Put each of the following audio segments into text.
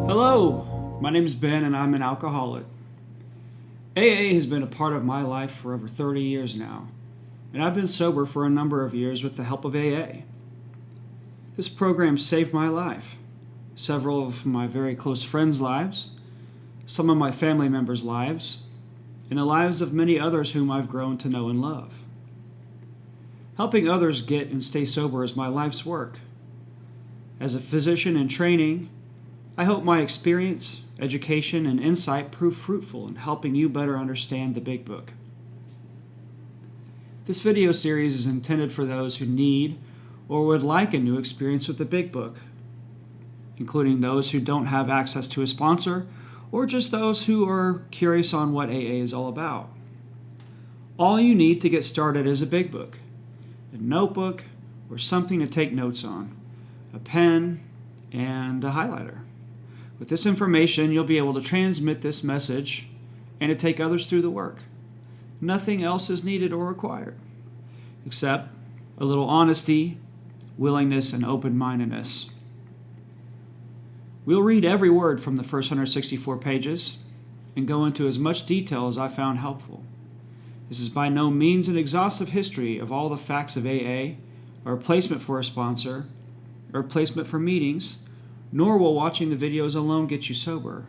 Hello, my name is Ben and I'm an alcoholic. AA has been a part of my life for over 30 years now, and I've been sober for a number of years with the help of AA. This program saved my life, several of my very close friends' lives, some of my family members' lives, and the lives of many others whom I've grown to know and love. Helping others get and stay sober is my life's work. As a physician in training, I hope my experience, education, and insight prove fruitful in helping you better understand the Big Book. This video series is intended for those who need or would like a new experience with the Big Book, including those who don't have access to a sponsor or just those who are curious on what AA is all about. All you need to get started is a Big Book, a notebook, or something to take notes on, a pen, and a highlighter. With this information, you'll be able to transmit this message and to take others through the work. Nothing else is needed or required, except a little honesty, willingness, and open-mindedness. We'll read every word from the first 164 pages and go into as much detail as I found helpful. This is by no means an exhaustive history of all the facts of AA, or a placement for a sponsor, or a placement for meetings, nor will watching the videos alone get you sober.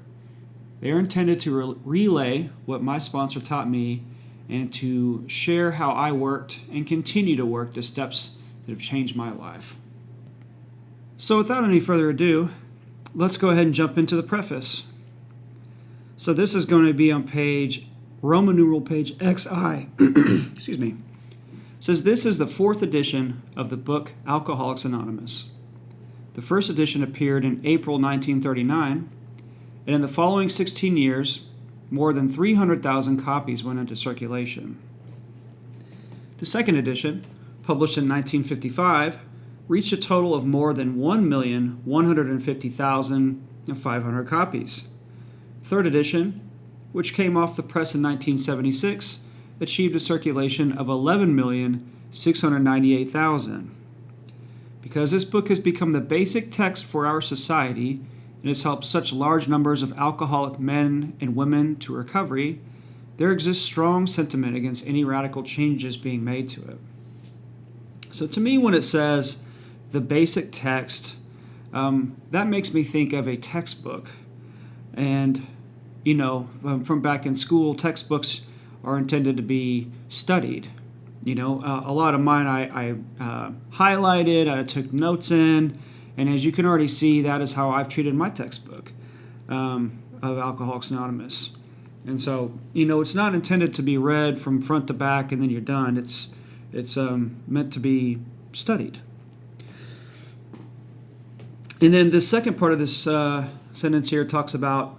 They are intended to relay what my sponsor taught me and to share how I worked and continue to work the steps that have changed my life. So without any further ado, let's go ahead and jump into the preface. So this is going to be on Roman numeral page XI. Excuse me. It says this is the 4th edition of the book Alcoholics Anonymous. The first edition appeared in April 1939, and in the following 16 years, more than 300,000 copies went into circulation. The second edition, published in 1955, reached a total of more than 1,150,500 copies. Third edition, which came off the press in 1976, achieved a circulation of 11,698,000. Because this book has become the basic text for our society and has helped such large numbers of alcoholic men and women to recovery, there exists strong sentiment against any radical changes being made to it. So to me, when it says the basic text, that makes me think of a textbook. And, from back in school, textbooks are intended to be studied. A lot of mine I highlighted, I took notes in, and as you can already see, that is how I've treated my textbook of Alcoholics Anonymous. And so, it's not intended to be read from front to back and then you're done. It's meant to be studied. And then the second part of this sentence here talks about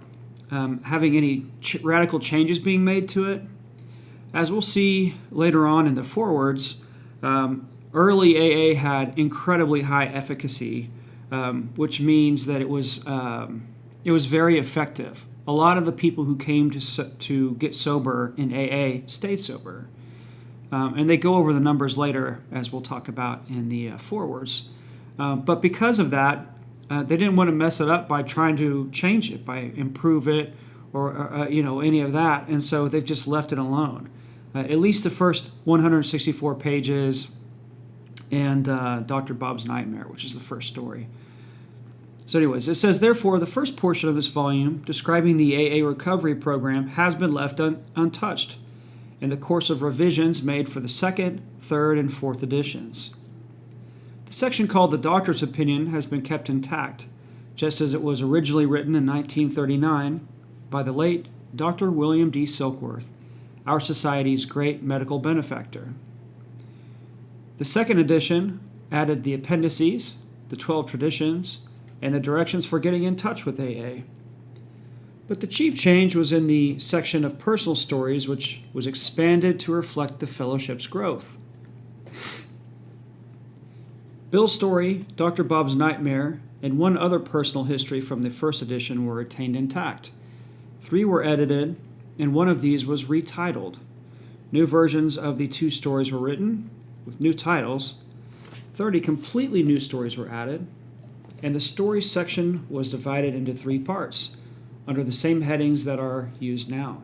having any radical changes being made to it. As we'll see later on in the forewords, early AA had incredibly high efficacy, which means that it was very effective. A lot of the people who came to get sober in AA stayed sober, and they go over the numbers later, as we'll talk about in the forewords. But because of that, they didn't want to mess it up by trying to change it, by improve it, or any of that, and so they've just left it alone. At least the first 164 pages and Dr. Bob's Nightmare, which is the first story. So anyways, it says, therefore, the first portion of this volume describing the AA recovery program has been left untouched in the course of revisions made for the second, third, and fourth editions. The section called The Doctor's Opinion has been kept intact, just as it was originally written in 1939 by the late Dr. William D. Silkworth, our society's great medical benefactor. The second edition added the appendices, the 12 traditions, and the directions for getting in touch with AA. But the chief change was in the section of personal stories, which was expanded to reflect the fellowship's growth. Bill's story, Dr. Bob's Nightmare, and one other personal history from the first edition were retained intact. 3 were edited, and one of these was retitled. New versions of the 2 stories were written with new titles. 30 completely new stories were added. and the story section was divided into 3 parts, under the same headings that are used now.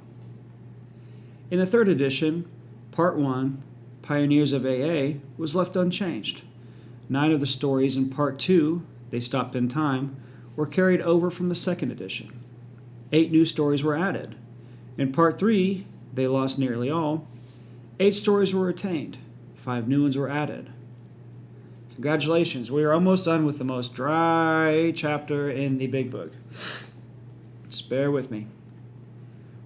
In the 3rd edition, Part 1, Pioneers of AA, was left unchanged. 9 of the stories in Part 2, They Stopped in Time, were carried over from the 2nd edition. 8 new stories were added. In Part 3, They Lost Nearly All, 8 stories were retained. 5 new ones were added. Congratulations, we are almost done with the most dry chapter in the Big Book. Just bear with me.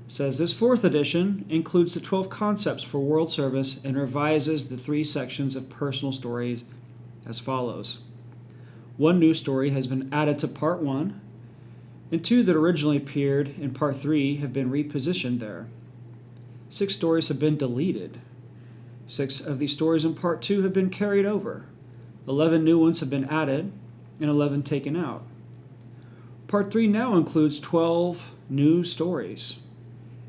It says this 4th edition includes the 12 concepts for world service and revises the 3 sections of personal stories as follows. 1 new story has been added to Part 1, and 2 that originally appeared in Part 3 have been repositioned there. 6 stories have been deleted. 6 of these stories in Part 2 have been carried over. 11 new ones have been added, and 11 taken out. Part 3 now includes 12 new stories.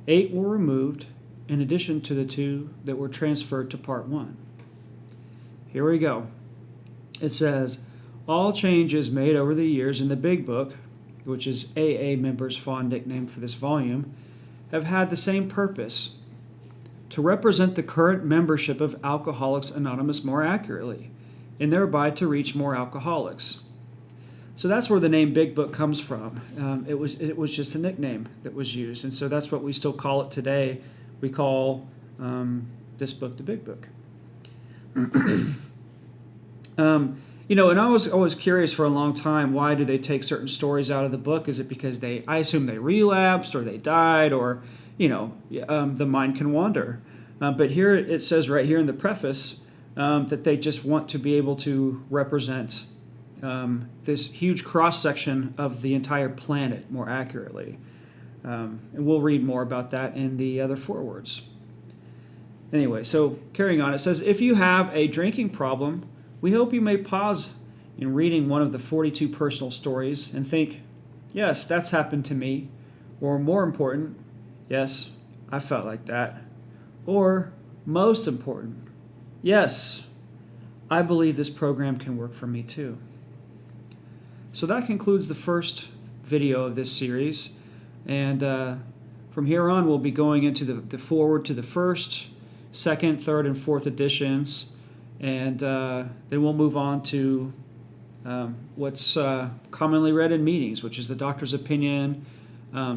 8 were removed, in addition to the 2 that were transferred to Part 1. Here we go. It says, all changes made over the years in the Big Book, which is AA members' fond nickname for this volume, have had the same purpose, to represent the current membership of Alcoholics Anonymous more accurately, and thereby to reach more alcoholics. So that's where the name Big Book comes from. It was just a nickname that was used, and so that's what we still call it today. We call this book the Big Book. And I was always curious for a long time, why do they take certain stories out of the book? Is it because I assume they relapsed or they died, or the mind can wander. But here it says right here in the preface that they just want to be able to represent this huge cross-section of the entire planet more accurately. And we'll read more about that in the other forewords. Anyway, so carrying on, it says, if you have a drinking problem, we hope you may pause in reading one of the 42 personal stories and think, yes, that's happened to me. Or more important, yes, I felt like that. Or most important, yes, I believe this program can work for me too. So that concludes the first video of this series. And from here on, we'll be going into the forward to the 1st, 2nd, 3rd, and 4th editions. And then we'll move on to what's commonly read in meetings, which is the doctor's opinion,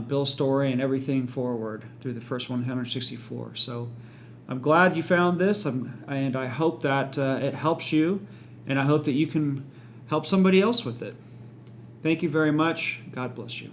Bill's story, and everything forward through the first 164. So I'm glad you found this, and I hope that it helps you, and I hope that you can help somebody else with it. Thank you very much. God bless you.